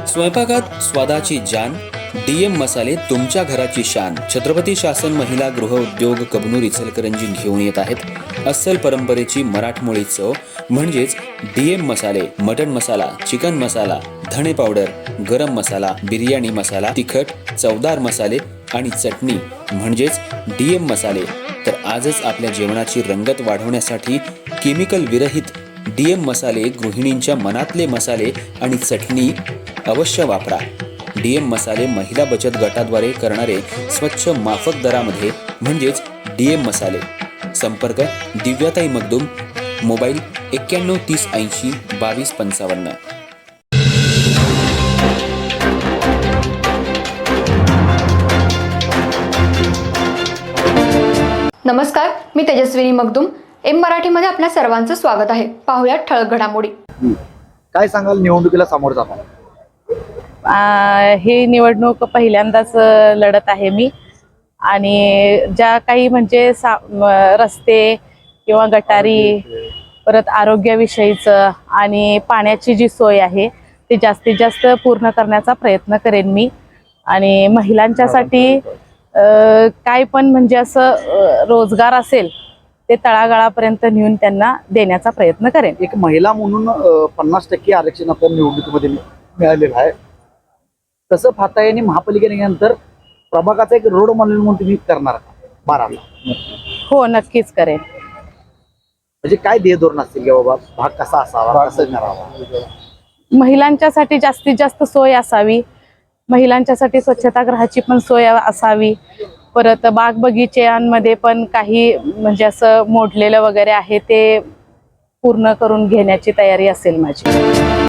स्वयंपाकात स्वादाची जान, डीएम मसाले तुमच्या घराची शान. छत्रपती शासन महिला गृह उद्योग कबनूर इचलकरंजी घेऊन येत आहेत अस्सल परंपरेची मराठमोळी चव म्हणजेच डीएम मसाले. मटन मसाला, चिकन मसाला, धणे पावडर, गरम मसाला, बिर्याणी मसाला, तिखट चवदार मसाले आणि चटणी म्हणजेच डीएम मसाले. तर आजच आपल्या जेवणाची रंगत वाढवण्यासाठी केमिकल विरहित डीएम मसाले, गृहिणींच्या मनातले मसाले आणि चटणी अवश्य वापरा. डीएम मसाले महिला बचत गटाद्वारे करणारे स्वच्छ माफक दरामध्ये म्हणजेच डीएम मसाले. संपर्क दिव्याताई मगदूम, मोबाईल 91 30 80 22 55. नमस्कार, मी तेजस्विनी मगदूम. एम मराठीमध्ये आपल्या सर्वांचं स्वागत आहे. पाहूयात ठळक घडामोडी. काय सांगाल निवडणुकीला सामोरं जाताना? ही निवडणूक पहिल्यांदाच लढत आहे मी आणि ज्या काही म्हणजे रस्ते किंवा गटारी, परत आरोग्याविषयीचं आणि पाण्याची जी सोय आहे ती जास्तीत जास्त पूर्ण करण्याचा प्रयत्न करेन मी. आणि महिलांच्यासाठी काय पण म्हणजे असं रोजगार असेल ते तळागाळापर्यंत नेऊन त्यांना देण्याचा प्रयत्न करेन. एक महिला म्हणून 50% आरक्षण आपल्या निवडणुकीमध्ये मिळालेलं आहे. तसं पाहता आणि महापालिकेने नंतर प्रभागाचा एक रोड म्हणून तुम्ही करणार का बाराला? हो, नक्कीच करेन. म्हणजे काय ध्येय धोरण असतील की बाबा भाग कसा असावा, कसं करावा? महिलांच्यासाठी जास्तीत जास्त सोय असावी, महिलांच्यासाठी स्वच्छतागृहाची पण सोय असावी. परत बाग बगीच्यांमध्ये पण काही म्हणजे असं मोडलेलं वगैरे आहे ते पूर्ण करून घेण्याची तयारी असेल माझी.